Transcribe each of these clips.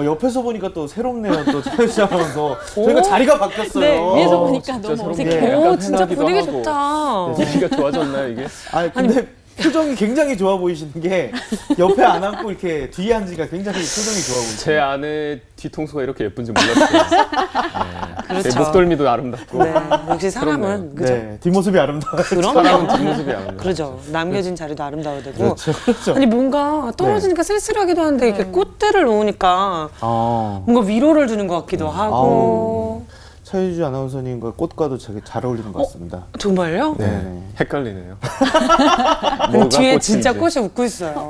옆에서 보니까 또 새롭네요. 또 차유지 아나운서. 저희가 자리가 바뀌었어요. 네, 위에서 보니까 너무 새롭네요. 어색해요. 약간 오, 진짜 편하기도 분위기 하고. 좋다. 분위기가 좋아졌나요, 이게? 근데 표정이 굉장히 좋아 보이시는 게 옆에 안 앉고 이렇게 뒤에 앉으니까 굉장히 표정이 좋아 보이세요. 제 아내 뒤통수가 이렇게 예쁜지 몰랐어요. 네. 제 그렇죠. 목덜미도 아름답고. 네, 역시 사람은 그죠? 네, 뒷모습이 아름다워요. 사람은 뒷모습이 아름답고. 그러죠. 남겨진 자리도 아름다워야 되고. 그렇죠, 그렇죠. 아니 뭔가 떨어지니까 쓸쓸하기도 한데 이렇게 꽃들을 놓으니까 뭔가 위로를 주는 것 같기도 하고. 차유지 아나운서님과 꽃과도 되게 잘 어울리는 것 같습니다. 정말요? 네. 헷갈리네요. 근데 뒤에 꽃인지. 진짜 꽃이 웃고 있어요.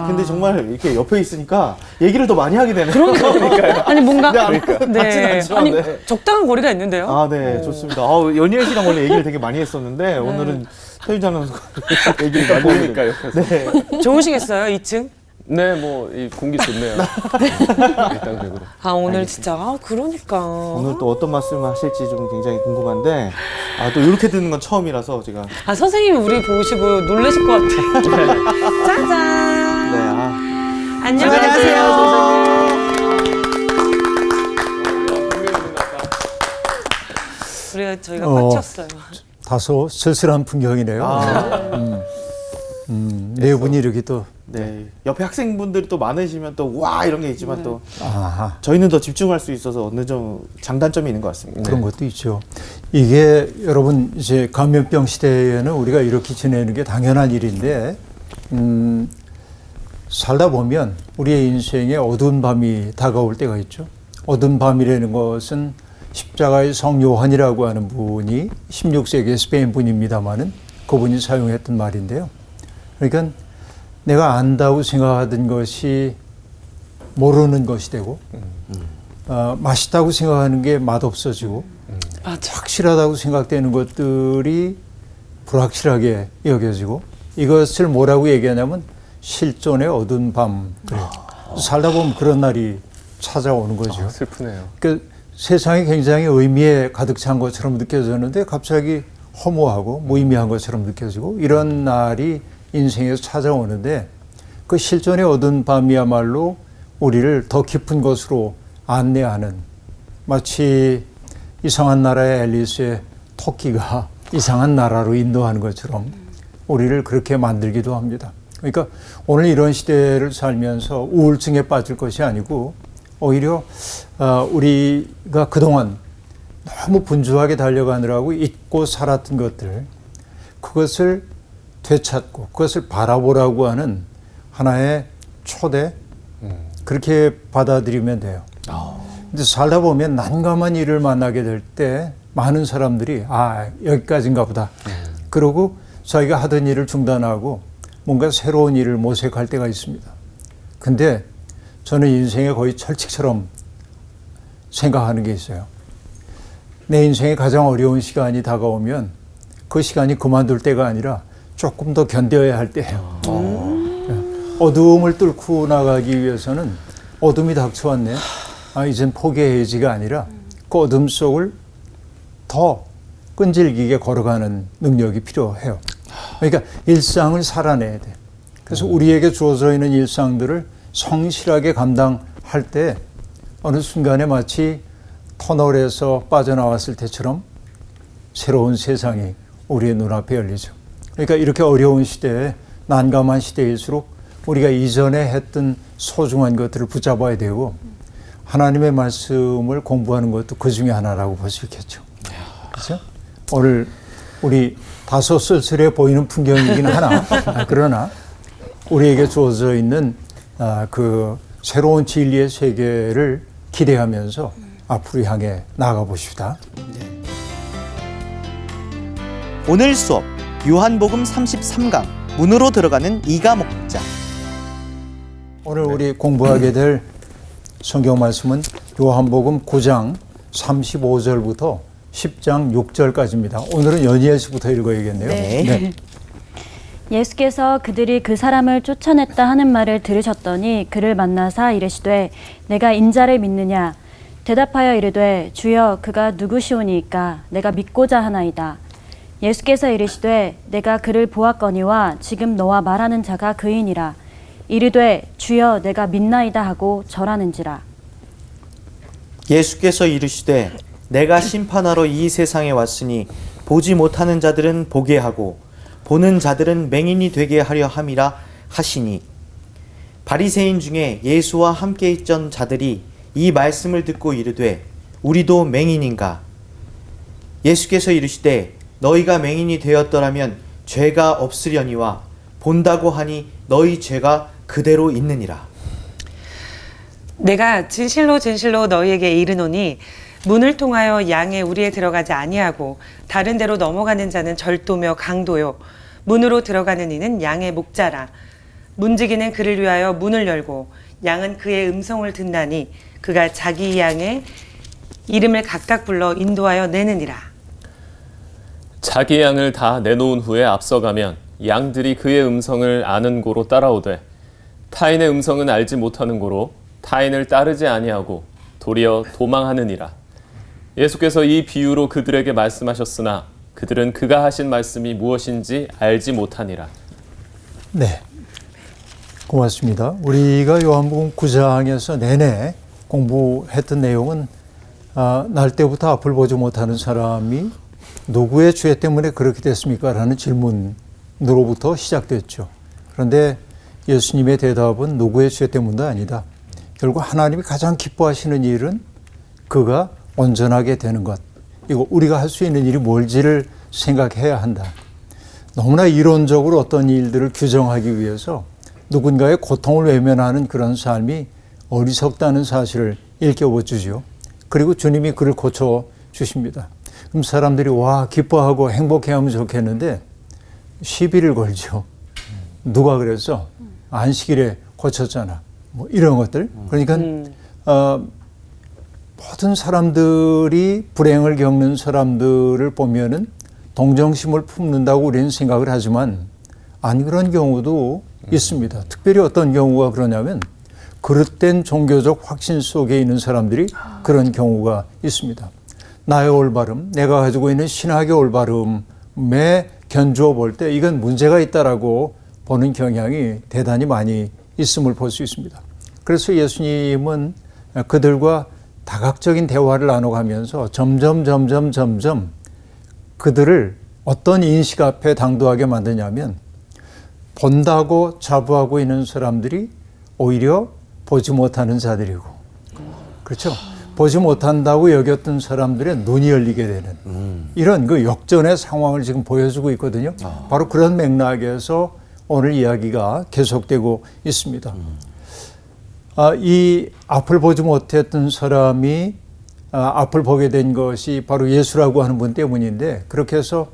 근데 정말 이렇게 옆에 있으니까 얘기를 더 많이 하게 되네요. 그러니까요. 아니 뭔가 같진 않지만, 아니 네. 적당한 거리가 있는데요. 네, 좋습니다. 연예인 씨랑 원래 얘기를 되게 많이 했었는데 오늘은 차유지 아나운서가 얘기를 많이 보이니까 하니까 옆에서. 네. 좋으시겠어요, 2층? 네, 이 공기 좋네요. 일당백으로. 오늘 진짜 그러니까. 오늘 또 어떤 말씀을 하실지 좀 굉장히 궁금한데 또 이렇게 듣는 건 처음이라서 제가 선생님이 우리 보시고 놀라실 것 같아요. 짜잔. 네, 안녕하세요. 저희가 꽉 찼어요. 다소 쓸쓸한 풍경이네요. 네 분이 이렇게 또 네, 옆에 학생분들이 또 많으시면 또 와 이런 게 있지만 또 아하, 저희는 더 집중할 수 있어서 어느 좀 장단점이 있는 것 같습니다. 그런 것도 있죠. 이게 여러분 이제 감염병 시대에는 우리가 이렇게 지내는 게 당연한 일인데 살다 보면 우리의 인생에 어두운 밤이 다가올 때가 있죠. 어두운 밤이라는 것은 십자가의 성 요한이라고 하는 분이 16세기 스페인 분입니다마는 그분이 사용했던 말인데요. 그러니까 내가 안다고 생각하던 것이 모르는 것이 되고 맛있다고 생각하는 게 맛없어지고 맞아. 확실하다고 생각되는 것들이 불확실하게 여겨지고 이것을 뭐라고 얘기하냐면 실존의 어두운 밤. 그래요. 살다 보면 그런 날이 찾아오는 거죠. 슬프네요. 그러니까 세상이 굉장히 의미에 가득 찬 것처럼 느껴졌는데 갑자기 허무하고 무의미한 것처럼 느껴지고 이런 날이 인생에서 찾아오는데 그 실존의 어두운 밤이야말로 우리를 더 깊은 곳으로 안내하는 마치 이상한 나라의 앨리스의 토끼가 이상한 나라로 인도하는 것처럼 우리를 그렇게 만들기도 합니다. 그러니까 오늘 이런 시대를 살면서 우울증에 빠질 것이 아니고 오히려 우리가 그동안 너무 분주하게 달려가느라고 잊고 살았던 것들 그것을 되찾고 그것을 바라보라고 하는 하나의 초대 그렇게 받아들이면 돼요. 근데 살다 보면 난감한 일을 만나게 될 때 많은 사람들이 여기까지인가 보다. 그러고 자기가 하던 일을 중단하고 뭔가 새로운 일을 모색할 때가 있습니다. 근데 저는 인생에 거의 철칙처럼 생각하는 게 있어요. 내 인생에 가장 어려운 시간이 다가오면 그 시간이 그만둘 때가 아니라 조금 더 견뎌야 할 때예요. 어두움을 뚫고 나가기 위해서는 어둠이 닥쳐왔네. 이젠 포기해야지가 아니라 그 어둠 속을 더 끈질기게 걸어가는 능력이 필요해요. 그러니까 일상을 살아내야 돼. 그래서 우리에게 주어져 있는 일상들을 성실하게 감당할 때 어느 순간에 마치 터널에서 빠져나왔을 때처럼 새로운 세상이 우리의 눈앞에 열리죠. 그러니까 이렇게 어려운 시대에 난감한 시대일수록 우리가 이전에 했던 소중한 것들을 붙잡아야 되고 하나님의 말씀을 공부하는 것도 그 중에 하나라고 볼 수 있겠죠. 그렇죠? 오늘 우리 다소 쓸쓸해 보이는 풍경이긴 하나 그러나 우리에게 주어져 있는 그 새로운 진리의 세계를 기대하면서 앞으로 향해 나아가 보십시다. 오늘 수업 요한복음 33강 문으로 들어가는 2과목자. 오늘 우리 공부하게 될 성경 말씀은 요한복음 9장 35절부터 10장 6절까지입니다. 오늘은 연희엘 씨부터 읽어야겠네요. 네. 예수께서 그들이 그 사람을 쫓아냈다 하는 말을 들으셨더니 그를 만나사 이르시되 내가 인자를 믿느냐 대답하여 이르되 주여 그가 누구시오니이까 내가 믿고자 하나이다. 예수께서 이르시되 내가 그를 보았거니와 지금 너와 말하는 자가 그이니라. 이르되 주여 내가 믿나이다 하고 절하는지라. 예수께서 이르시되 내가 심판하러 이 세상에 왔으니 보지 못하는 자들은 보게 하고 보는 자들은 맹인이 되게 하려 함이라 하시니 바리새인 중에 예수와 함께 있던 자들이 이 말씀을 듣고 이르되 우리도 맹인인가? 예수께서 이르시되 너희가 맹인이 되었더라면 죄가 없으려니와 본다고 하니 너희 죄가 그대로 있느니라. 내가 진실로 진실로 너희에게 이르노니 문을 통하여 양의 우리에 들어가지 아니하고 다른 데로 넘어가는 자는 절도며 강도요 문으로 들어가는 이는 양의 목자라. 문지기는 그를 위하여 문을 열고 양은 그의 음성을 듣나니 그가 자기 양의 이름을 각각 불러 인도하여 내느니라. 자기 양을 다 내놓은 후에 앞서가면 양들이 그의 음성을 아는 고로 따라오되 타인의 음성은 알지 못하는 고로 타인을 따르지 아니하고 도리어 도망하느니라. 예수께서 이 비유로 그들에게 말씀하셨으나 그들은 그가 하신 말씀이 무엇인지 알지 못하니라. 네, 고맙습니다. 우리가 요한복음 9장에서 내내 공부했던 내용은 날 때부터 앞을 보지 못하는 사람이 누구의 죄 때문에 그렇게 됐습니까? 라는 질문으로부터 시작됐죠. 그런데 예수님의 대답은 누구의 죄 때문도 아니다. 결국 하나님이 가장 기뻐하시는 일은 그가 온전하게 되는 것. 이거 우리가 할 수 있는 일이 뭘지를 생각해야 한다. 너무나 이론적으로 어떤 일들을 규정하기 위해서 누군가의 고통을 외면하는 그런 삶이 어리석다는 사실을 일깨워 주죠. 그리고 주님이 그를 고쳐 주십니다. 그럼 사람들이 와 기뻐하고 행복해하면 좋겠는데 시비를 걸죠. 누가 그랬어? 안식일에 고쳤잖아. 뭐 이런 것들. 그러니까 모든 사람들이 불행을 겪는 사람들을 보면은 동정심을 품는다고 우리는 생각을 하지만 안 그런 경우도 있습니다. 특별히 어떤 경우가 그러냐면 그릇된 종교적 확신 속에 있는 사람들이 그런 경우가 있습니다. 나의 올바름, 내가 가지고 있는 신학의 올바름에 견주어 볼 때 이건 문제가 있다라고 보는 경향이 대단히 많이 있음을 볼 수 있습니다. 그래서 예수님은 그들과 다각적인 대화를 나눠가면서 점점 그들을 어떤 인식 앞에 당도하게 만드냐면 본다고 자부하고 있는 사람들이 오히려 보지 못하는 자들이고, 그렇죠? 보지 못한다고 여겼던 사람들의 눈이 열리게 되는 이런 그 역전의 상황을 지금 보여주고 있거든요. 바로 그런 맥락에서 오늘 이야기가 계속되고 있습니다. 이 앞을 보지 못했던 사람이 앞을 보게 된 것이 바로 예수라고 하는 분 때문인데, 그렇게 해서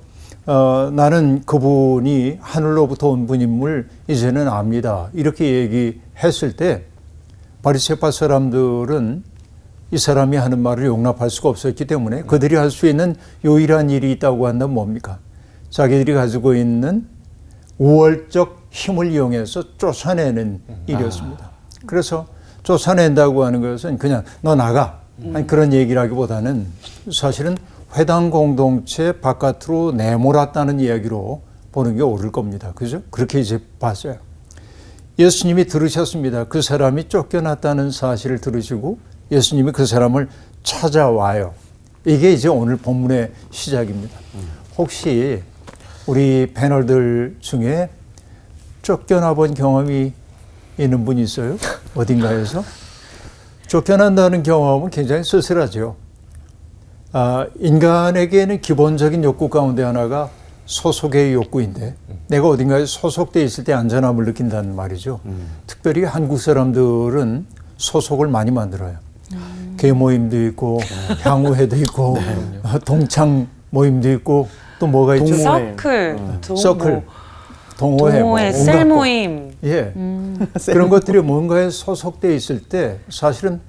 나는 그분이 하늘로부터 온 분임을 이제는 압니다. 이렇게 얘기했을 때 바리새파 사람들은 이 사람이 하는 말을 용납할 수가 없었기 때문에 그들이 할 수 있는 유일한 일이 있다고 한다면 뭡니까? 자기들이 가지고 있는 우월적 힘을 이용해서 쫓아내는 일이었습니다. 그래서 쫓아낸다고 하는 것은 그냥 너 나가, 아니 그런 얘기라기보다는 사실은 회당 공동체 바깥으로 내몰았다는 이야기로 보는 게 옳을 겁니다. 그죠? 그렇게 이제 봤어요. 예수님이 들으셨습니다. 그 사람이 쫓겨났다는 사실을 들으시고 예수님이 그 사람을 찾아와요. 이게 이제 오늘 본문의 시작입니다. 혹시 우리 패널들 중에 쫓겨나 본 경험이 있는 분이 있어요? 어딘가에서? 쫓겨난다는 경험은 굉장히 쓸쓸하죠. 인간에게는 기본적인 욕구 가운데 하나가 소속의 욕구인데 내가 어딘가에 소속돼 있을 때 안전함을 느낀다는 말이죠. 특별히 한국 사람들은 소속을 많이 만들어요. 개 모임도 있고 향후회도 있고 동창 모임도 있고 또 뭐가 있죠? 서클, 동호회, 셀 모임. 예, 그런 것들이 뭔가에 소속돼 있을 때 사실은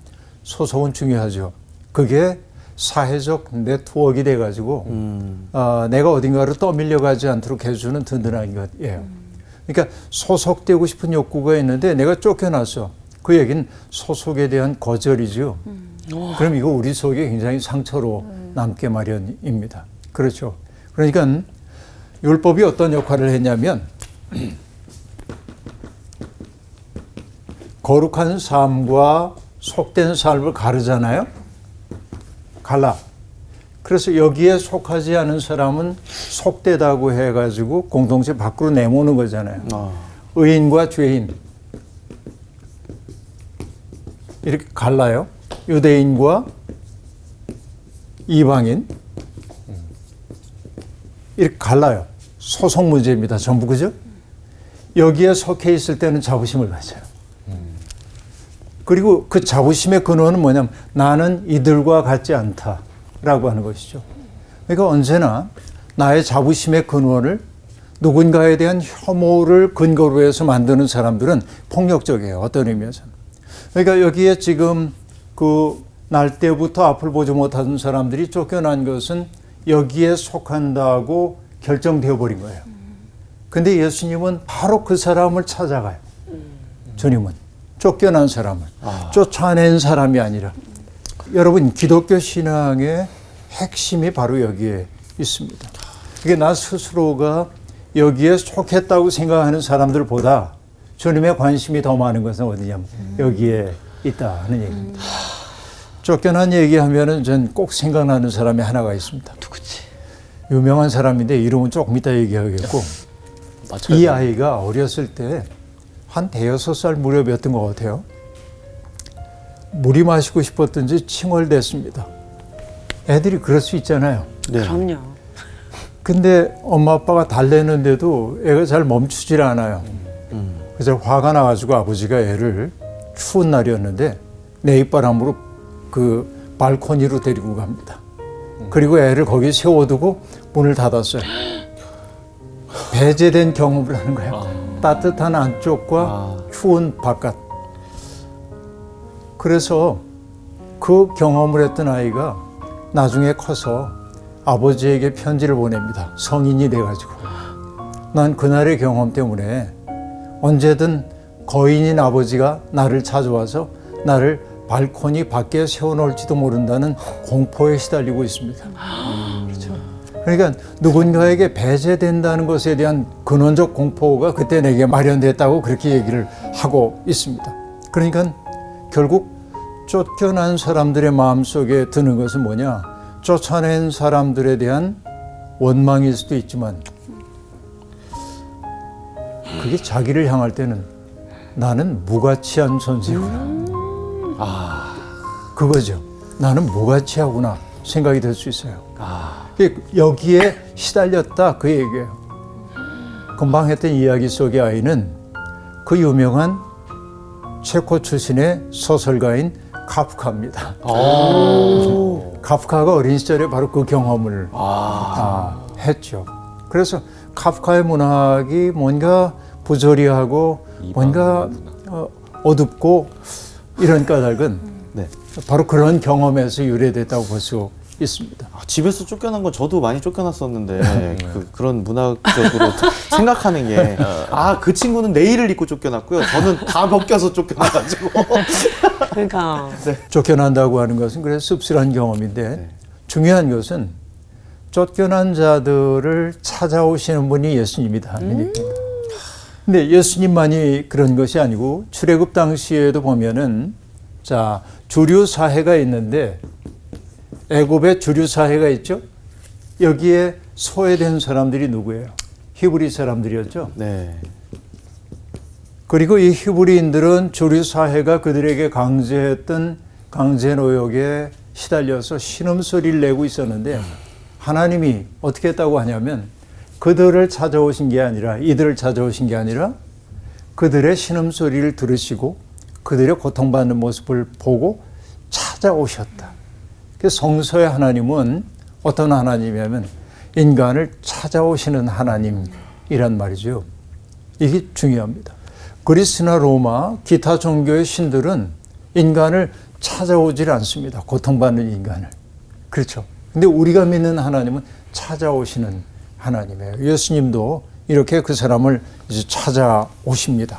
소속은 중요하죠. 그게 사회적 네트워크가 돼가지고 내가 어딘가로 떠밀려가지 않도록 해주는 든든한 것이에요. 그러니까 소속되고 싶은 욕구가 있는데 내가 쫓겨났어. 그 얘기는 소속에 대한 거절이죠. 그럼 이거 우리 속에 굉장히 상처로 남게 마련입니다. 그렇죠. 그러니까 율법이 어떤 역할을 했냐면 거룩한 삶과 속된 삶을 가르잖아요. 갈라. 그래서 여기에 속하지 않은 사람은 속되다고 해가지고 공동체 밖으로 내모는 거잖아요. 의인과 죄인 이렇게 갈라요. 유대인과 이방인 이렇게 갈라요. 소속 문제입니다. 전부 그죠? 여기에 속해 있을 때는 자부심을 가져요. 그리고 그 자부심의 근원은 뭐냐면 나는 이들과 같지 않다라고 하는 것이죠. 그러니까 언제나 나의 자부심의 근원을 누군가에 대한 혐오를 근거로 해서 만드는 사람들은 폭력적이에요. 어떤 의미에서는. 그러니까 여기에 지금 그 날 때부터 앞을 보지 못하던 사람들이 쫓겨난 것은 여기에 속한다고 결정되어 버린 거예요. 근데 예수님은 바로 그 사람을 찾아가요. 주님은 쫓겨난 사람을 쫓아낸 사람이 아니라 여러분 기독교 신앙의 핵심이 바로 여기에 있습니다. 이게 나 스스로가 여기에 속했다고 생각하는 사람들보다 주님의 관심이 더 많은 것은 어디냐면 여기에 있다 하는 얘기입니다. 쫓겨난 얘기하면은 전 꼭 생각나는 사람이 하나가 있습니다. 누구지? 유명한 사람인데 이름은 조금 이따 얘기하겠고 이 아이가 어렸을 때 한 5-6살 무렵이었던 것 같아요. 물이 마시고 싶었던지 칭얼댔습니다. 애들이 그럴 수 있잖아요. 네. 그럼요. 근데 엄마 아빠가 달래는데도 애가 잘 멈추질 않아요. 그래서 화가 나가지고 아버지가 애를 추운 날이었는데 내입바람으로 그 발코니로 데리고 갑니다. 그리고 애를 거기 세워두고 문을 닫았어요. 배제된 경험을 하는 거예요. 따뜻한 안쪽과 추운 바깥. 그래서 그 경험을 했던 아이가 나중에 커서 아버지에게 편지를 보냅니다. 성인이 돼가지고. 난 그날의 경험 때문에 언제든 거인인 아버지가 나를 찾아와서 나를 발코니 밖에 세워놓을지도 모른다는 공포에 시달리고 있습니다. 그렇죠. 그러니까 누군가에게 배제된다는 것에 대한 근원적 공포가 그때 내게 마련됐다고 그렇게 얘기를 하고 있습니다. 그러니까 결국 쫓겨난 사람들의 마음속에 드는 것은 뭐냐? 쫓아낸 사람들에 대한 원망일 수도 있지만 그게 자기를 향할 때는 나는 무가치한 존재구나. 그거죠. 나는 무가치하구나 생각이 들 수 있어요. 여기에 시달렸다 그 얘기예요. 금방 했던 이야기 속의 아이는 그 유명한 체코 출신의 소설가인 카프카입니다. 카프카가 어린 시절에 바로 그 경험을 했죠. 그래서 카프카의 문학이 뭔가 부조리하고 뭔가 어둡고 이런 까닭은 바로 그런 경험에서 유래됐다고 볼 수 있습니다. 집에서 쫓겨난 건 저도 많이 쫓겨났었는데 그런 문학적으로 생각하는 게 그 친구는 내일을 입고 쫓겨났고요. 저는 다 벗겨서 쫓겨나가지고 그러니까 쫓겨난다고 하는 것은 그래서 씁쓸한 경험인데 중요한 것은 쫓겨난 자들을 찾아오시는 분이 예수님이다 하는 얘기입니다. 근데 예수님만이 그런 것이 아니고 출애굽 당시에도 보면은 자 주류 사회가 있는데 애굽에 주류 사회가 있죠. 여기에 소외된 사람들이 누구예요? 히브리 사람들이었죠. 네. 그리고 이 히브리인들은 주류 사회가 그들에게 강제했던 강제 노역에 시달려서 신음소리를 내고 있었는데 하나님이 어떻게 했다고 하냐면 그들을 찾아오신 게 아니라 이들을 찾아오신 게 아니라 그들의 신음소리를 들으시고 그들의 고통받는 모습을 보고 찾아오셨다. 그래서 성서의 하나님은 어떤 하나님이냐면 인간을 찾아오시는 하나님이란 말이죠. 이게 중요합니다. 그리스나 로마 기타 종교의 신들은 인간을 찾아오질 않습니다. 고통받는 인간을. 그렇죠. 근데 우리가 믿는 하나님은 찾아오시는 하나님이에요. 예수님도 이렇게 그 사람을 이제 찾아오십니다.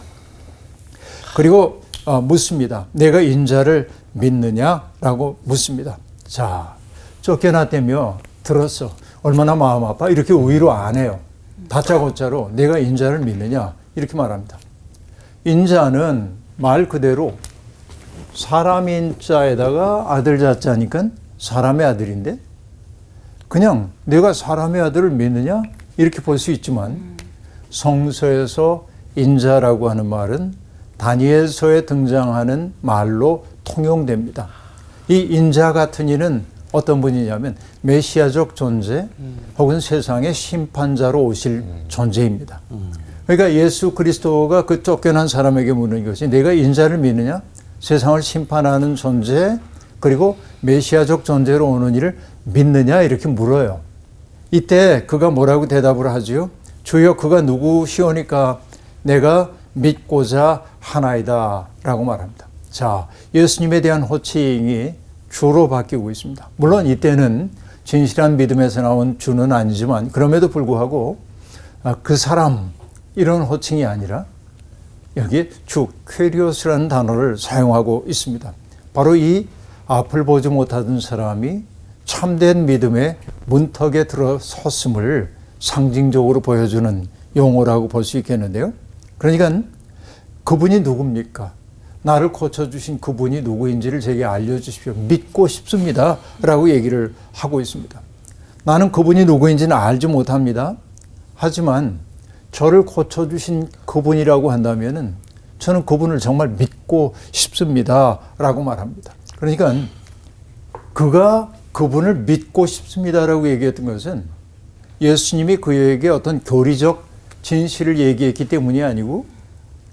그리고 묻습니다. 내가 인자를 믿느냐라고 묻습니다. 자, 쫓겨났다며 들었어. 얼마나 마음 아파? 이렇게 위로 안 해요. 다짜고짜로 내가 인자를 믿느냐 이렇게 말합니다. 인자는 말 그대로 사람인 자에다가 아들 자자니까 사람의 아들인데 그냥 내가 사람의 아들을 믿느냐 이렇게 볼 수 있지만 성서에서 인자라고 하는 말은 다니엘서에 등장하는 말로 통용됩니다. 이 인자 같은 이는 어떤 분이냐면 메시아적 존재 혹은 세상의 심판자로 오실 존재입니다. 그러니까 예수 그리스도가 그 쫓겨난 사람에게 묻는 것이 내가 인자를 믿느냐? 세상을 심판하는 존재 그리고 메시아적 존재로 오는 이를 믿느냐 이렇게 물어요. 이때 그가 뭐라고 대답을 하지요? 주여 그가 누구시오니까 내가 믿고자 하나이다 라고 말합니다. 자, 예수님에 대한 호칭이 주로 바뀌고 있습니다. 물론 이때는 진실한 믿음에서 나온 주는 아니지만 그럼에도 불구하고 그 사람 이런 호칭이 아니라 여기 주 퀘리오스라는 단어를 사용하고 있습니다. 바로 이 앞을 보지 못하던 사람이 참된 믿음의 문턱에 들어섰음을 상징적으로 보여주는 용어라고 볼 수 있겠는데요. 그러니까 그분이 누굽니까? 나를 고쳐주신 그분이 누구인지를 제게 알려주십시오. 믿고 싶습니다. 라고 얘기를 하고 있습니다. 나는 그분이 누구인지는 알지 못합니다. 하지만 저를 고쳐주신 그분이라고 한다면은 저는 그분을 정말 믿고 싶습니다. 라고 말합니다. 그러니까 그가 그분을 믿고 싶습니다. 라고 얘기했던 것은 예수님이 그에게 어떤 교리적 진실을 얘기했기 때문이 아니고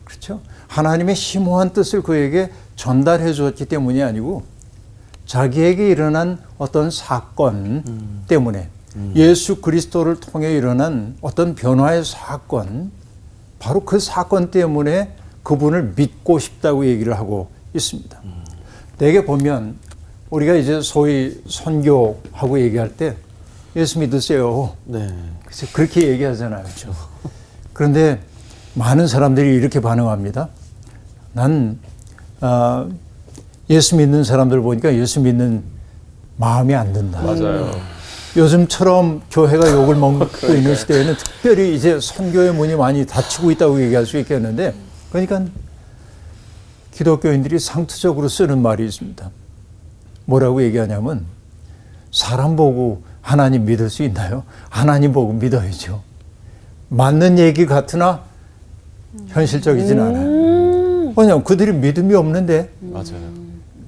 그렇죠? 하나님의 심오한 뜻을 그에게 전달해 주었기 때문이 아니고 자기에게 일어난 어떤 사건 때문에 예수 그리스도를 통해 일어난 어떤 변화의 사건 바로 그 사건 때문에 그분을 믿고 싶다고 얘기를 하고 있습니다. 대개 보면 우리가 이제 소위 선교하고 얘기할 때 예수 믿으세요. 네. 그래서 그렇게 얘기하잖아요. 그렇죠? 그런데 많은 사람들이 이렇게 반응합니다. 난 예수 믿는 사람들 보니까 예수 믿는 마음이 안 든다. 맞아요. 요즘처럼 교회가 욕을 먹고 있는 시대에는 특별히 이제 선교의 문이 많이 닫히고 있다고 얘기할 수 있겠는데 그러니까 기독교인들이 상투적으로 쓰는 말이 있습니다. 뭐라고 얘기하냐면 사람 보고 하나님 믿을 수 있나요? 하나님 보고 믿어야죠. 맞는 얘기 같으나 현실적이진 않아요. 왜냐하면 그들이 믿음이 없는데 맞아요.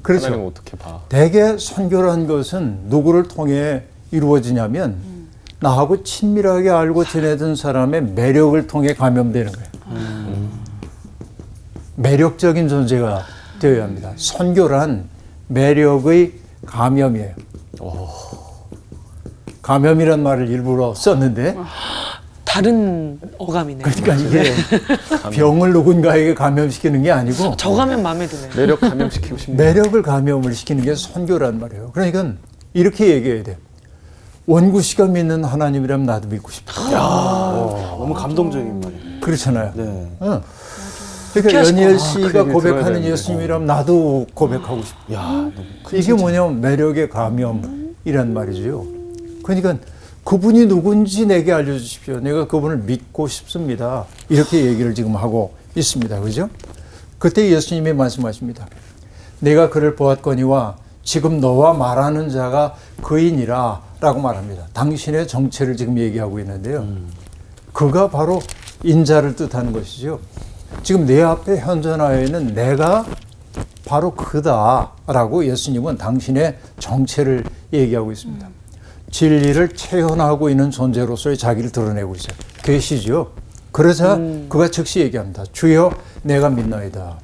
그렇죠. 하나님 어떻게 봐? 대개 선교라는 것은 누구를 통해 이루어지냐면 나하고 친밀하게 알고 지내던 사람의 매력을 통해 감염되는 거예요. 매력적인 존재가 되어야 합니다. 선교란 매력의 감염이에요. 감염이란 말을 일부러 썼는데 다른 어감이네. 그러니까 이게 병을 누군가에게 감염시키는 게 아니고 저가면 마음에 드네. 매력 감염시키고 싶네. 매력을 감염을 시키는 게 선교란 말이에요. 그러니까 이렇게 얘기해야 돼요. 원구 씨가 믿는 하나님이라면 나도 믿고 싶다. 너무 감동적인 말이에요. 그렇잖아요. 네. 그러니까 연희엘 그 씨가 얘기를 들어야 고백하는 되는데. 예수님이라면 나도 고백하고 싶다. 야, 너무 이게 뭐냐면 매력의 감염이란 말이죠. 그러니까 그분이 누군지 내게 알려주십시오. 내가 그분을 믿고 싶습니다. 이렇게 얘기를 지금 하고 있습니다. 그죠? 그때 예수님이 말씀하십니다. 내가 그를 보았거니와 지금 너와 말하는 자가 그이니라 라고 말합니다. 당신의 정체를 지금 얘기하고 있는데요. 그가 바로 인자를 뜻하는 것이죠. 지금 내 앞에 현존하여 있는 내가 바로 그다라고 예수님은 당신의 정체를 얘기하고 있습니다. 진리를 체현하고 있는 존재로서의 자기를 드러내고 있어요. 계시죠. 그러자 그가 즉시 얘기합니다. 주여 내가 믿나이다.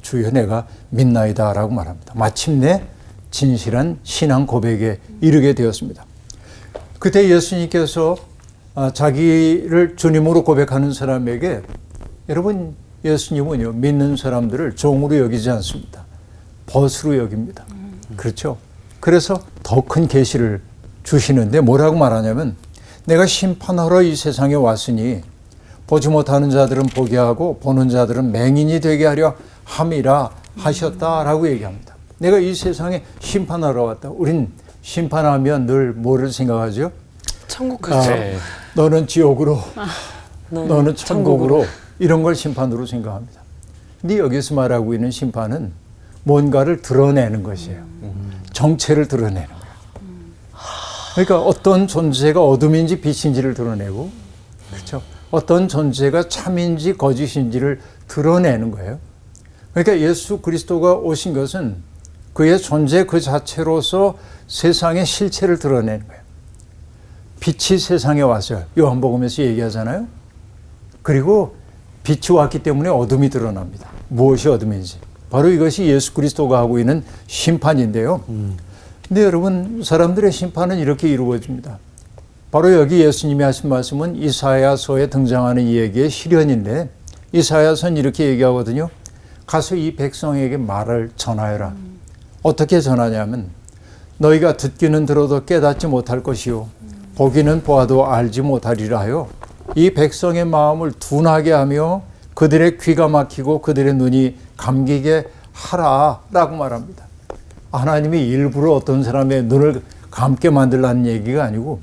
주여 내가 믿나이다 라고 말합니다. 마침내 진실한 신앙 고백에 이르게 되었습니다. 그때 예수님께서 자기를 주님으로 고백하는 사람에게 여러분 예수님은요 믿는 사람들을 종으로 여기지 않습니다. 벗으로 여깁니다. 그렇죠. 그래서 더 큰 계시를 주시는데 뭐라고 말하냐면 내가 심판하러 이 세상에 왔으니 보지 못하는 자들은 보게 하고 보는 자들은 맹인이 되게 하려 함이라 하셨다라고 얘기합니다. 내가 이 세상에 심판하러 왔다. 우린 심판하면 늘 뭐를 생각하죠? 천국 가죠. 네. 너는 지옥으로 너는 천국으로 이런 걸 심판으로 생각합니다. 근데 여기서 말하고 있는 심판은 뭔가를 드러내는 것이에요. 정체를 드러내는 거예요. 그러니까 어떤 존재가 어둠인지 빛인지를 드러내고, 그렇죠? 어떤 존재가 참인지 거짓인지를 드러내는 거예요. 그러니까 예수 그리스도가 오신 것은 그의 존재 그 자체로서 세상의 실체를 드러내는 거예요. 빛이 세상에 왔어요. 요한복음에서 얘기하잖아요. 그리고 빛이 왔기 때문에 어둠이 드러납니다. 무엇이 어둠인지. 바로 이것이 예수 그리스도가 하고 있는 심판인데요. 근데 여러분, 사람들의 심판은 이렇게 이루어집니다. 바로 여기 예수님이 하신 말씀은 이사야서에 등장하는 이 얘기의 실현인데, 이사야서는 이렇게 얘기하거든요. 가서 이 백성에게 말을 전하여라. 어떻게 전하냐면 너희가 듣기는 들어도 깨닫지 못할 것이요 보기는 보아도 알지 못하리라 하여 이 백성의 마음을 둔하게 하며 그들의 귀가 막히고 그들의 눈이 감기게 하라라고 말합니다. 하나님이 일부러 어떤 사람의 눈을 감게 만들라는 얘기가 아니고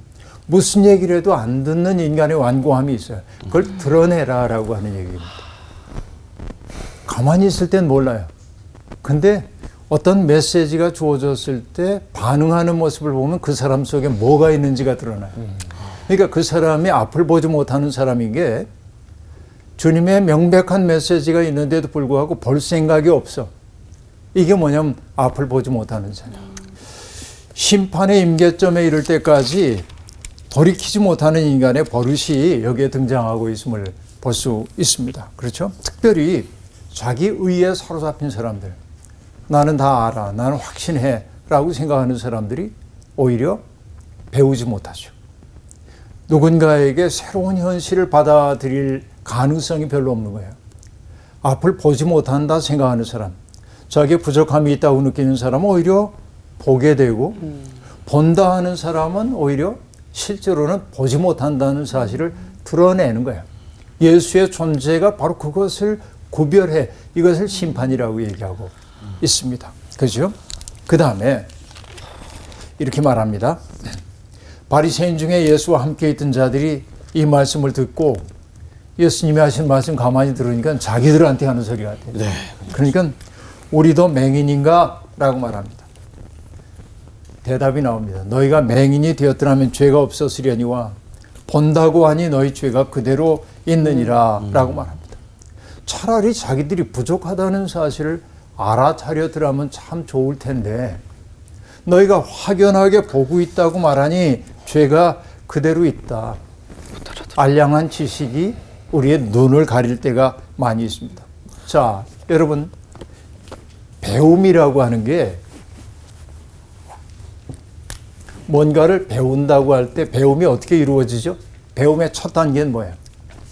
무슨 얘기를 해도 안 듣는 인간의 완고함이 있어요. 그걸 드러내라라고 하는 얘기입니다. 가만히 있을 땐 몰라요. 근데 어떤 메시지가 주어졌을 때 반응하는 모습을 보면 그 사람 속에 뭐가 있는지가 드러나요. 그러니까 그 사람이 앞을 보지 못하는 사람인 게 주님의 명백한 메시지가 있는데도 불구하고 볼 생각이 없어. 이게 뭐냐면 앞을 보지 못하는 사람. 심판의 임계점에 이를 때까지 돌이키지 못하는 인간의 버릇이 여기에 등장하고 있음을 볼 수 있습니다. 그렇죠? 특별히 자기 의에 사로잡힌 사람들, 나는 다 알아, 나는 확신해 라고 생각하는 사람들이 오히려 배우지 못하죠. 누군가에게 새로운 현실을 받아들일 가능성이 별로 없는 거예요. 앞을 보지 못한다 생각하는 사람, 자기의 부족함이 있다고 느끼는 사람은 오히려 보게 되고, 본다 하는 사람은 오히려 실제로는 보지 못한다는 사실을 드러내는 거예요. 예수의 존재가 바로 그것을 구별해, 이것을 심판이라고 얘기하고 있습니다. 그죠? 그 다음에 이렇게 말합니다. 바리새인 중에 예수와 함께 있던 자들이 이 말씀을 듣고 예수님이 하신 말씀 가만히 들으니까 자기들한테 하는 소리 같아요. 네. 그러니까 우리도 맹인인가? 라고 말합니다. 대답이 나옵니다. 너희가 맹인이 되었더라면 죄가 없었으려니와 본다고 하니 너희 죄가 그대로 있느니라 라고 말합니다. 차라리 자기들이 부족하다는 사실을 알아차렸더라면 참 좋을 텐데 너희가 확연하게 보고 있다고 말하니 죄가 그대로 있다. 알량한 지식이 우리의 눈을 가릴 때가 많이 있습니다. 자, 여러분, 배움이라고 하는 게 뭔가를 배운다고 할 때 배움이 어떻게 이루어지죠? 배움의 첫 단계는 뭐예요?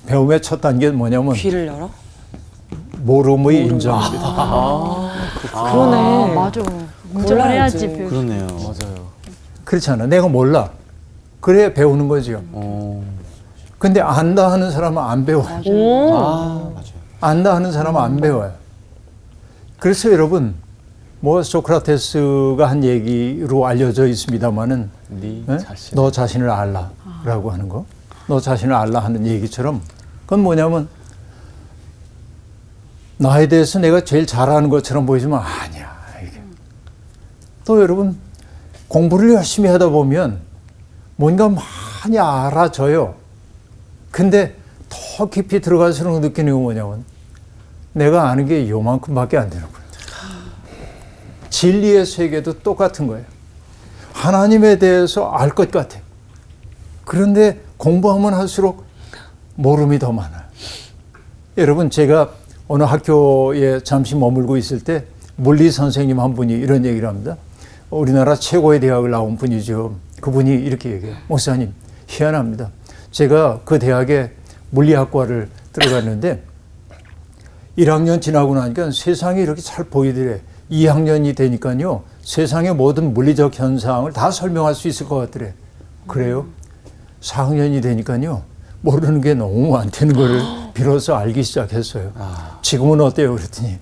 배움의 첫 단계는 뭐냐면 귀를 열어? 모름의 인정입니다. 그러네. 맞아. 인정을 해야지. 그러네요. 맞아요. 그렇잖아. 내가 몰라. 그래 배우는 거죠. 근데 안다 하는 사람은 안 배워요. 맞아요. 안다 하는 사람은 안 배워요. 그래서 여러분, 뭐 소크라테스가 한 얘기로 알려져 있습니다만은 너 자신을 알라라고 하는 거, 너 자신을 알라 하는 얘기처럼 그건 뭐냐면 나에 대해서 내가 제일 잘하는 것처럼 보이지만 아니야. 이게. 또 여러분, 공부를 열심히 하다 보면 뭔가 많이 알아져요. 근데 더 깊이 들어갈수록 느끼는 건 뭐냐면 내가 아는 게 요만큼밖에 안 되는 거예요. 진리의 세계도 똑같은 거예요. 하나님에 대해서 알 것 같아. 그런데 공부하면 할수록 모름이 더 많아요. 여러분, 제가 어느 학교에 잠시 머물고 있을 때 물리 선생님 한 분이 이런 얘기를 합니다. 우리나라 최고의 대학을 나온 분이죠. 그분이 이렇게 얘기해요. 목사님, 희한합니다. 제가 그 대학에 물리학과를 들어갔는데 1학년 지나고 나니까 세상이 이렇게 잘 보이더래. 2학년이 되니까요, 세상의 모든 물리적 현상을 다 설명할 수 있을 것 같더래. 그래요? 4학년이 되니까요, 모르는 게 너무 많다는 거를 비로소 알기 시작했어요. 지금은 어때요? 그랬더니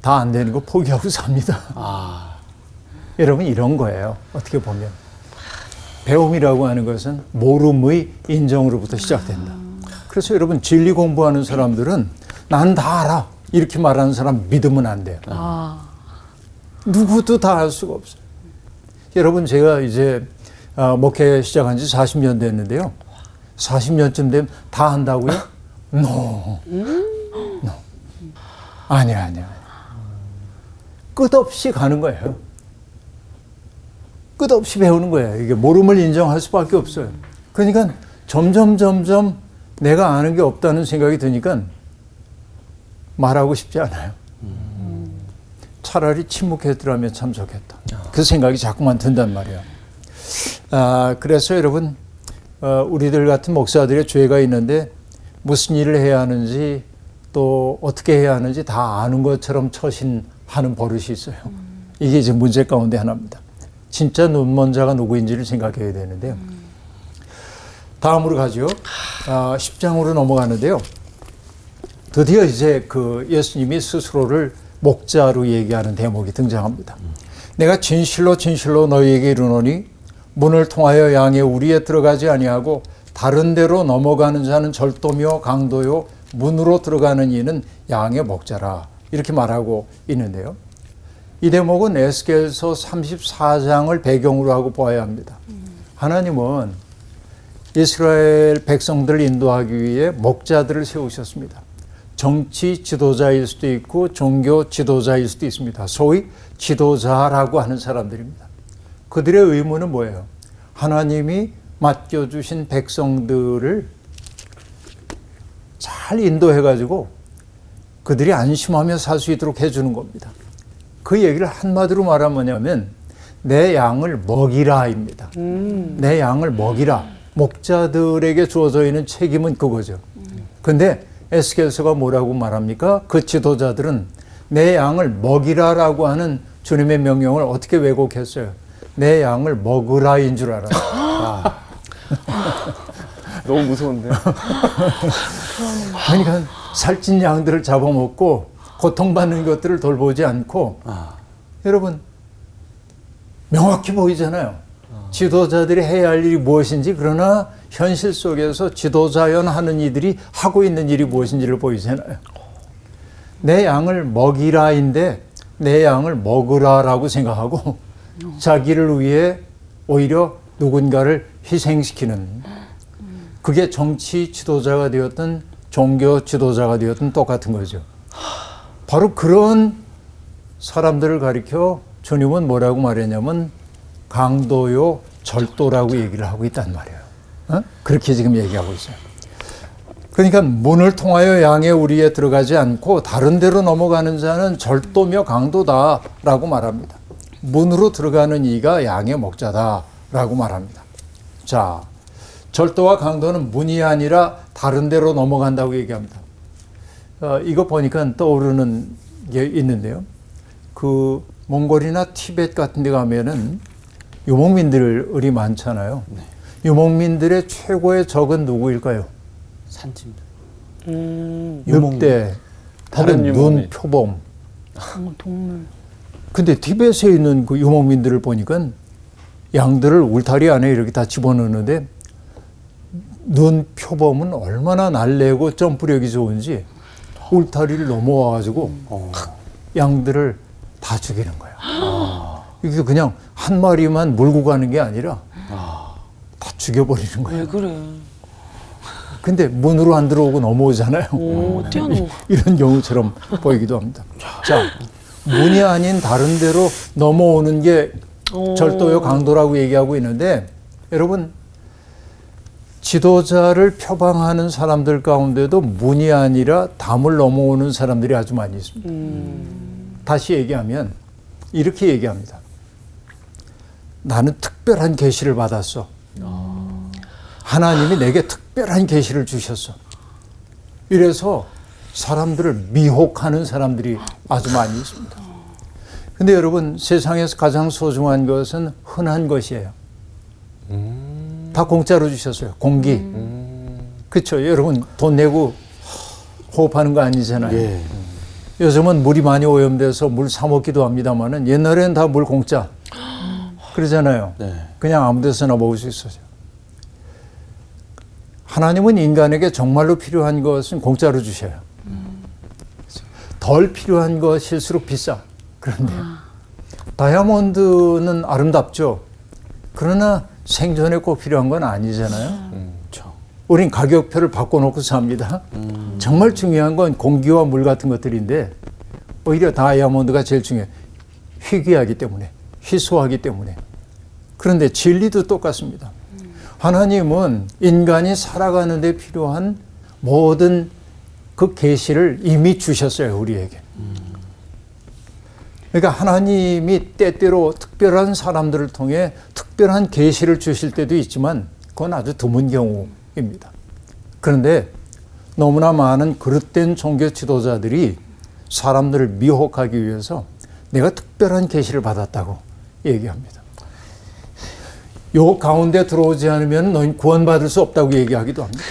다 안 되는 거 포기하고 삽니다. 여러분, 이런 거예요. 어떻게 보면 배움이라고 하는 것은 모름의 인정으로부터 시작된다. 그래서 여러분, 진리 공부하는 사람들은 난 다 알아. 이렇게 말하는 사람 믿으면 안 돼요. 누구도 다 알 수가 없어요. 여러분, 제가 이제 목회 시작한 지 40년 됐는데요. 40년쯤 되면 다 한다고요? No. No. 아니야. 끝없이 가는 거예요. 끝없이 배우는 거예요. 이게 모름을 인정할 수밖에 없어요. 그러니까 점점 내가 아는 게 없다는 생각이 드니까 말하고 싶지 않아요. 차라리 침묵했더라면 참 좋겠다. 그 생각이 자꾸만 든단 말이에요. 그래서 여러분, 우리들 같은 목사들의 죄가 있는데 무슨 일을 해야 하는지 또 어떻게 해야 하는지 다 아는 것처럼 처신하는 버릇이 있어요. 이게 이제 문제 가운데 하나입니다. 진짜 눈먼 자가 누구인지를 생각해야 되는데요. 다음으로 가죠. 10장으로 넘어가는데요. 드디어 이제 그 예수님이 스스로를 목자로 얘기하는 대목이 등장합니다. 내가 진실로 너희에게 이르노니 문을 통하여 양의 우리에 들어가지 아니하고 다른 데로 넘어가는 자는 절도며 강도요 문으로 들어가는 이는 양의 목자라 이렇게 말하고 있는데요. 이 대목은 에스겔서 34장을 배경으로 하고 보아야 합니다. 하나님은 이스라엘 백성들을 인도하기 위해 목자들을 세우셨습니다. 정치 지도자일 수도 있고 종교 지도자일 수도 있습니다. 소위 지도자라고 하는 사람들입니다. 그들의 의무는 뭐예요? 하나님이 맡겨주신 백성들을 잘 인도해가지고 그들이 안심하며 살 수 있도록 해주는 겁니다. 그 얘기를 한마디로 말하면 뭐냐면 내 양을 먹이라입니다. 내 양을 먹이라. 목자들에게 주어져 있는 책임은 그거죠. 근데 에스겔서가 뭐라고 말합니까? 그 지도자들은 내 양을 먹이라라고 하는 주님의 명령을 어떻게 왜곡했어요? 내 양을 먹으라인 줄 알았어요. 너무 무서운데요. 그러니까 살찐 양들을 잡아먹고 고통받는 것들을 돌보지 않고 여러분 명확히 보이잖아요. 지도자들이 해야 할 일이 무엇인지. 그러나 현실 속에서 지도자연 하는 이들이 하고 있는 일이 무엇인지를 보이잖아요. 내 양을 먹이라인데 내 양을 먹으라라고 생각하고 자기를 위해 오히려 누군가를 희생시키는, 그게 정치 지도자가 되었든 종교 지도자가 되었든 똑같은 거죠. 바로 그런 사람들을 가리켜 주님은 뭐라고 말했냐면 강도요 절도라고 얘기를 하고 있단 말이에요. 그렇게 지금 얘기하고 있어요. 그러니까 문을 통하여 양의 우리에 들어가지 않고 다른 데로 넘어가는 자는 절도며 강도다라고 말합니다. 문으로 들어가는 이가 양의 목자다라고 말합니다. 자, 절도와 강도는 문이 아니라 다른 데로 넘어간다고 얘기합니다. 이거 보니까 떠오르는 게 있는데요. 그 몽골이나 티벳 같은 데 가면은 유목민들이 많잖아요. 네. 유목민들의 최고의 적은 누구일까요? 산짐들. 늑대, 다른 혹은 유목민. 눈, 표범. 동물. 근데 티벳에 있는 그 유목민들을 보니까 양들을 울타리 안에 이렇게 다 집어넣는데 눈, 표범은 얼마나 날래고 점프력이 좋은지 울타리를 넘어와가지고 양들을 다 죽이는 거야. 이게 그냥 한 마리만 몰고 가는 게 아니라 다 죽여버리는 거예요. 왜 그래? 근데 문으로 안 들어오고 넘어오잖아요. 뛰어넘어. 이런 경우처럼 보이기도 합니다. 자, 문이 아닌 다른 데로 넘어오는 게 절도요 강도라고 얘기하고 있는데, 여러분 지도자를 표방하는 사람들 가운데도 문이 아니라 담을 넘어오는 사람들이 아주 많이 있습니다. 다시 얘기하면 이렇게 얘기합니다. 나는 특별한 계시를 받았어. 하나님이 내게 특별한 계시를 주셨어. 이래서 사람들을 미혹하는 사람들이 아주 많이 있습니다. 근데 여러분, 세상에서 가장 소중한 것은 흔한 것이에요. 다 공짜로 주셨어요. 공기. 그렇죠. 여러분 돈 내고 호흡하는 거 아니잖아요. 예. 요즘은 물이 많이 오염돼서 물 사 먹기도 합니다만은 옛날에는 다 물 공짜. 그러잖아요. 네. 그냥 아무 데서나 먹을 수 있어요. 하나님은 인간에게 정말로 필요한 것은 공짜로 주셔요. 더 덜 필요한 것일수록 비싸. 그런데 다이아몬드는 아름답죠. 그러나 생존에 꼭 필요한 건 아니잖아요. 그렇죠. 우린 가격표를 바꿔놓고 삽니다. 정말 중요한 건 공기와 물 같은 것들인데 오히려 다이아몬드가 제일 중요해요. 희귀하기 때문에, 희소하기 때문에. 그런데 진리도 똑같습니다. 하나님은 인간이 살아가는 데 필요한 모든 그 계시를 이미 주셨어요, 우리에게. 그러니까 하나님이 때때로 특별한 사람들을 통해 특별한 계시를 주실 때도 있지만 그건 아주 드문 경우입니다. 그런데 너무나 많은 그릇된 종교 지도자들이 사람들을 미혹하기 위해서 내가 특별한 계시를 받았다고 얘기합니다. 요 가운데 들어오지 않으면 너희 구원받을 수 없다고 얘기하기도 합니다.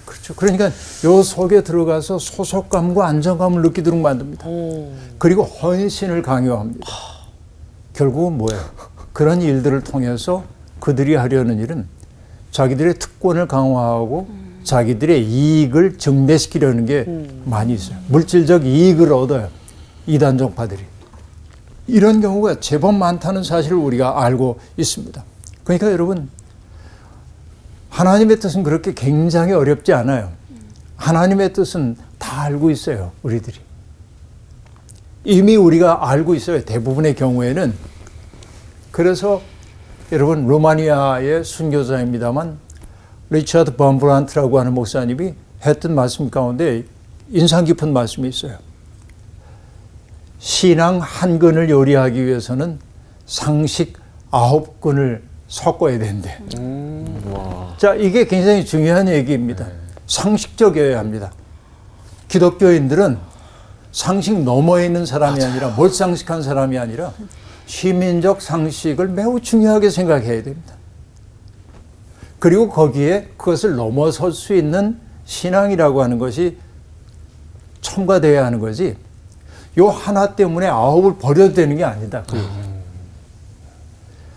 그렇죠. 그러니까 요 속에 들어가서 소속감과 안정감을 느끼도록 만듭니다. 그리고 헌신을 강요합니다. 결국은 뭐예요? 그런 일들을 통해서 그들이 하려는 일은 자기들의 특권을 강화하고 자기들의 이익을 증대시키려는 게 많이 있어요. 물질적 이익을 얻어요. 이단 종파들이. 이런 경우가 제법 많다는 사실을 우리가 알고 있습니다. 그러니까 여러분, 하나님의 뜻은 그렇게 굉장히 어렵지 않아요. 하나님의 뜻은 다 알고 있어요, 우리들이. 이미 우리가 알고 있어요, 대부분의 경우에는. 그래서 여러분, 루마니아의 순교자입니다만 리차드 범브란트라고 하는 목사님이 했던 말씀 가운데 인상 깊은 말씀이 있어요. 신앙 한 근을 요리하기 위해서는 상식 9근을 섞어야 된대. 자, 이게 굉장히 중요한 얘기입니다. 상식적이어야 합니다. 기독교인들은 상식 너머에 있는 사람이 아니라 몰상식한 사람이 아니라 시민적 상식을 매우 중요하게 생각해야 됩니다. 그리고 거기에 그것을 넘어설 수 있는 신앙이라고 하는 것이 첨가되어야 하는 거지, 요 하나 때문에 9을 버려도 되는 게 아니다.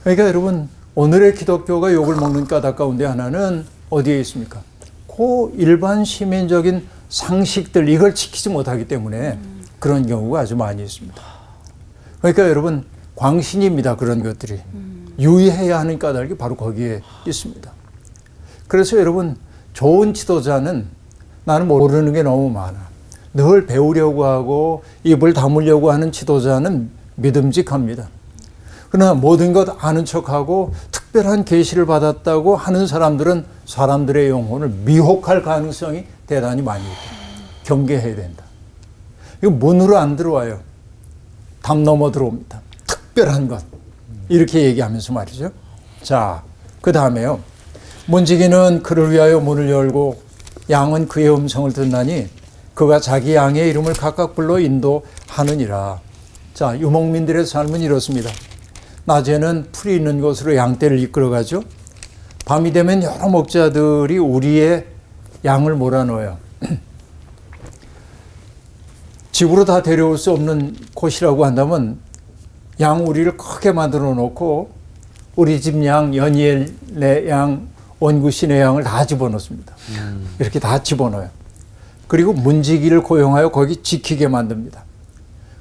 그러니까 여러분, 오늘의 기독교가 욕을 먹는 까닭 가운데 하나는 어디에 있습니까? 그 일반 시민적인 상식들, 이걸 지키지 못하기 때문에 그런 경우가 아주 많이 있습니다. 그러니까 여러분, 광신입니다. 그런 것들이. 유의해야 하는 까닭이 바로 거기에 있습니다. 그래서 여러분, 좋은 지도자는 나는 모르는 게 너무 많아. 늘 배우려고 하고 입을 다물려고 하는 지도자는 믿음직합니다. 그러나 모든 것 아는 척하고 특별한 계시를 받았다고 하는 사람들은 사람들의 영혼을 미혹할 가능성이 대단히 많이 있다. 경계해야 된다. 이거 문으로 안 들어와요. 담 넘어 들어옵니다. 특별한 것. 이렇게 얘기하면서 말이죠. 자, 그 다음에요. 문지기는 그를 위하여 문을 열고 양은 그의 음성을 듣나니 그가 자기 양의 이름을 각각 불러 인도하느니라. 자, 유목민들의 삶은 이렇습니다. 낮에는 풀이 있는 곳으로 양떼를 이끌어가죠. 밤이 되면 여러 목자들이 우리의 양을 몰아넣어요. 집으로 다 데려올 수 없는 곳이라고 한다면 양 우리를 크게 만들어 놓고 우리 집 양, 연이엘의 양, 원구신의 양을 다 집어넣습니다. 이렇게 다 집어넣어요. 그리고 문지기를 고용하여 거기 지키게 만듭니다.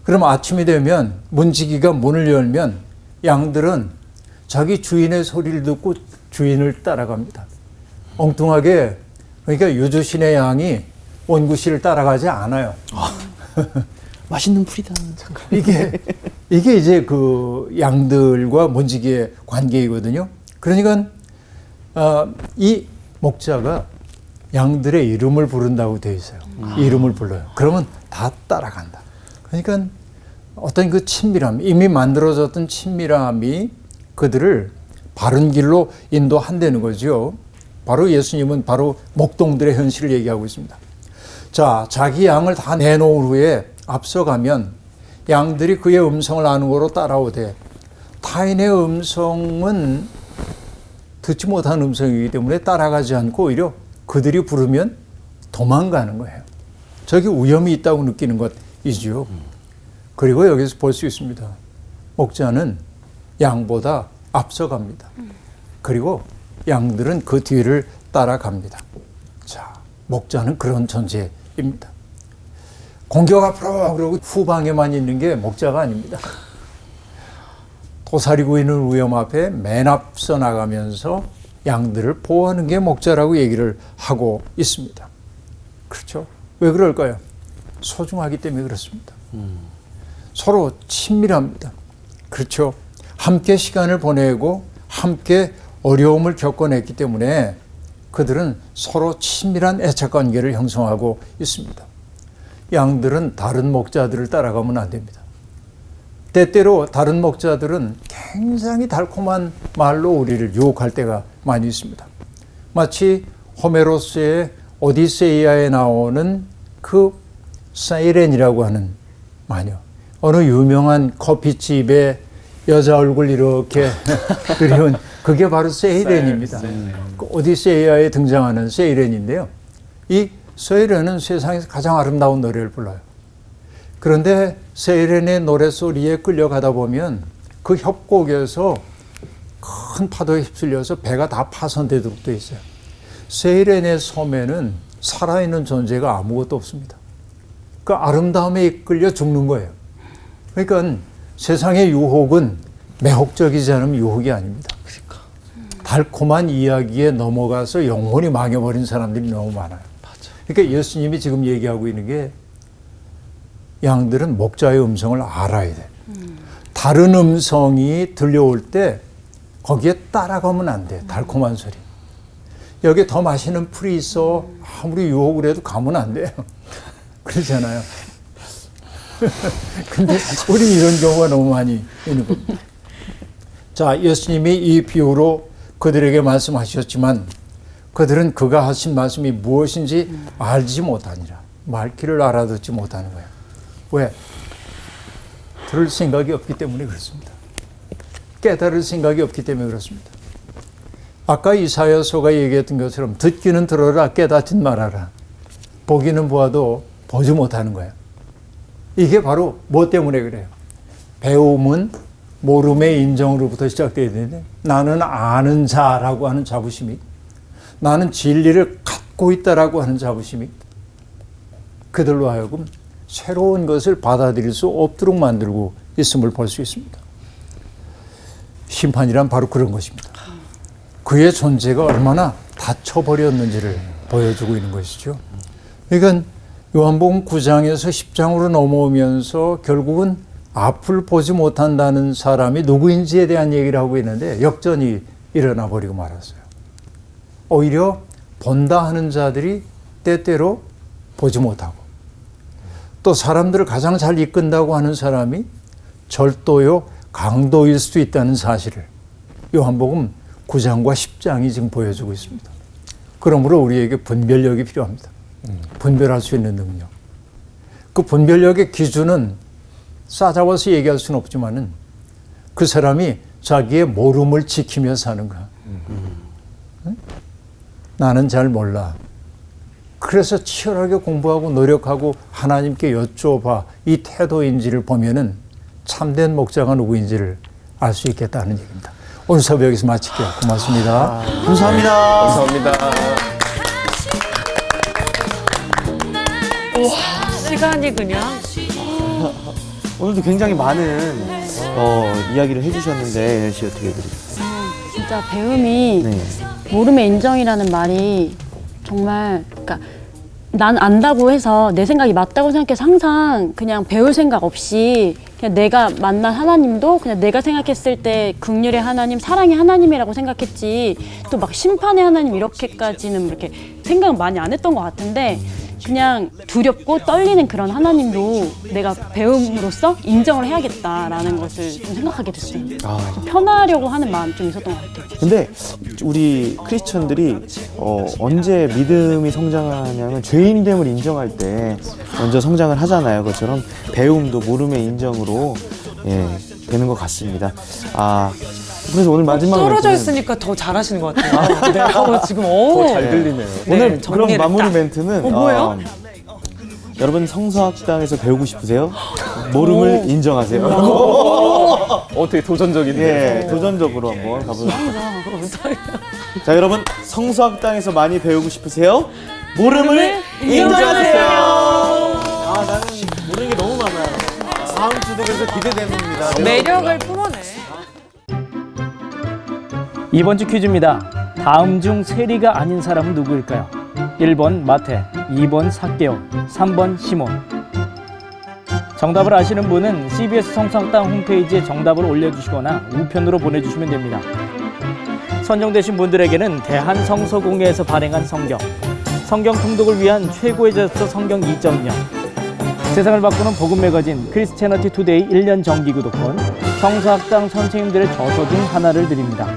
그럼 아침이 되면 문지기가 문을 열면 양들은 자기 주인의 소리를 듣고 주인을 따라갑니다. 엉뚱하게, 그러니까 유주신의 양이 원구신을 따라가지 않아요. 맛있는 풀이다. 이게 이제 그 양들과 문지기의 관계이거든요. 그러니까 이 목자가 양들의 이름을 부른다고 되어 있어요. 이름을 불러요. 그러면 다 따라간다. 그러니까 어떤 그 친밀함, 이미 만들어졌던 친밀함이 그들을 바른 길로 인도한다는 거죠. 바로 예수님은 바로 목동들의 현실을 얘기하고 있습니다. 자, 자기 양을 다 내놓은 후에 앞서가면 양들이 그의 음성을 아는 거로 따라오되 타인의 음성은 듣지 못한 음성이기 때문에 따라가지 않고 오히려 그들이 부르면 도망가는 거예요. 저기 위험이 있다고 느끼는 것이죠. 그리고 여기서 볼 수 있습니다. 목자는 양보다 앞서갑니다. 그리고 양들은 그 뒤를 따라갑니다. 자, 목자는 그런 존재입니다. 공격 앞으로 그러고 후방에만 있는 게 목자가 아닙니다. 도사리고 있는 위험 앞에 맨 앞서 나가면서 양들을 보호하는 게 목자라고 얘기를 하고 있습니다. 그렇죠? 왜 그럴까요? 소중하기 때문에 그렇습니다. 서로 친밀합니다. 그렇죠? 함께 시간을 보내고 함께 어려움을 겪어냈기 때문에 그들은 서로 친밀한 애착관계를 형성하고 있습니다. 양들은 다른 목자들을 따라가면 안 됩니다. 때때로 다른 목자들은 굉장히 달콤한 말로 우리를 유혹할 때가 많이 있습니다. 마치 호메로스의 오디세이아에 나오는 그 사이렌이라고 하는 마녀. 어느 유명한 커피집에 여자 얼굴 이렇게 그리운 그게 바로 세이렌입니다. 그 오디세이아에 등장하는 세이렌인데요. 이 세이렌은 세상에서 가장 아름다운 노래를 불러요. 그런데 세이렌의 노래소리에 끌려가다 보면 그 협곡에서 큰 파도에 휩쓸려서 배가 다 파손되도록 돼 있어요. 세이렌의 섬에는 살아있는 존재가 아무것도 없습니다. 그 아름다움에 이끌려 죽는 거예요. 그러니까 세상의 유혹은 매혹적이지 않으면 유혹이 아닙니다. 달콤한 이야기에 넘어가서 영혼이 망해버린 사람들이 너무 많아요. 그러니까 예수님이 지금 얘기하고 있는 게 양들은 목자의 음성을 알아야 돼. 다른 음성이 들려올 때 거기에 따라가면 안 돼. 달콤한 소리. 여기 더 맛있는 풀이 있어. 아무리 유혹을 해도 가면 안 돼요. 그러잖아요. 근데 우리 이런 경우가 너무 많이 있는 겁니다. 자, 예수님이 이 비유로 그들에게 말씀하셨지만 그들은 그가 하신 말씀이 무엇인지 알지 못하니라. 말귀를 알아듣지 못하는 거예요. 왜? 들을 생각이 없기 때문에 그렇습니다. 깨달을 생각이 없기 때문에 그렇습니다. 아까 이사야서가 얘기했던 것처럼 듣기는 들어라, 깨닫진 말아라. 보기는 보아도 보지 못하는 거예요. 이게 바로 뭐 때문에 그래요? 배움은 모름의 인정으로부터 시작돼야 되는데 나는 아는 자라고 하는 자부심이, 나는 진리를 갖고 있다라고 하는 자부심이 그들로 하여금 새로운 것을 받아들일 수 없도록 만들고 있음을 볼 수 있습니다. 심판이란 바로 그런 것입니다. 그의 존재가 얼마나 닫혀버렸는지를 보여주고 있는 것이죠. 그러니까 요한복음 9장에서 10장으로 넘어오면서 결국은 앞을 보지 못한다는 사람이 누구인지에 대한 얘기를 하고 있는데 역전이 일어나 버리고 말았어요. 오히려 본다 하는 자들이 때때로 보지 못하고 또 사람들을 가장 잘 이끈다고 하는 사람이 절도요 강도일 수도 있다는 사실을 요한복음 9장과 10장이 지금 보여주고 있습니다. 그러므로 우리에게 분별력이 필요합니다. 분별할 수 있는 능력. 그 분별력의 기준은 싸잡아서 얘기할 수는 없지만은 그 사람이 자기의 모름을 지키며 사는가. 응? 나는 잘 몰라. 그래서 치열하게 공부하고 노력하고 하나님께 여쭤봐 이 태도인지를 보면은 참된 목자가 누구인지를 알 수 있겠다는 얘기입니다. 오늘 수업 여기서 마칠게요. 고맙습니다. 감사합니다. 감사합니다. 시간이 그냥 오늘도 굉장히 많은 이야기를 해주셨는데 엘씨 어떻게 해드릴까요? 진짜 배움이 네. 모름의 인정이라는 말이 정말, 그러니까 난 안다고 해서 내 생각이 맞다고 생각해서 항상 그냥 배울 생각 없이 그냥 내가 만난 하나님도 그냥 내가 생각했을 때 긍휼의 하나님, 사랑의 하나님이라고 생각했지 또 막 심판의 하나님 이렇게까지는 이렇게 생각 많이 안 했던 것 같은데 그냥 두렵고 떨리는 그런 하나님도 내가 배움으로써 인정을 해야겠다라는 것을 좀 생각하게 됐어요. 좀 편하려고 하는 마음이 좀 있었던 것 같아요. 근데 우리 크리스천들이 언제 믿음이 성장하냐면 죄인됨을 인정할 때 먼저 성장을 하잖아요. 그것처럼 배움도 모름의 인정으로 되는 것 같습니다. 그래서 오늘 마지막 떨어져 멘트는 있으니까 더 잘하시는 것 같아요. 네, 지금 더 잘 들리네요. 오늘 네, 그럼 정리를 마무리 딱. 멘트는 뭐예요? 여러분 성서학당에서 배우고 싶으세요? 모름을 인정하세요. 어떻게 도전적인데요? 예, 도전적으로 한번 가보도록 자, 여러분 성서학당에서 많이 배우고 싶으세요? 모름을 인정하세요. 나는 저도 그래서 기대됩니다. 네. 매력을 뿜어내. 이번 주 퀴즈입니다. 다음 중 세리가 아닌 사람은 누구일까요? 1번 마태, 2번 삭개오, 3번 시몬. 정답을 아시는 분은 CBS 성서학당 홈페이지에 정답을 올려주시거나 우편으로 보내주시면 됩니다. 선정되신 분들에게는 대한성서공회에서 발행한 성경 통독을 위한 최고의 저서 성경 2.0, 세상을 바꾸는 복음 매거진 크리스채너티 투데이 1년 정기 구독권, 성서학당 선생님들의 저서 중 하나를 드립니다.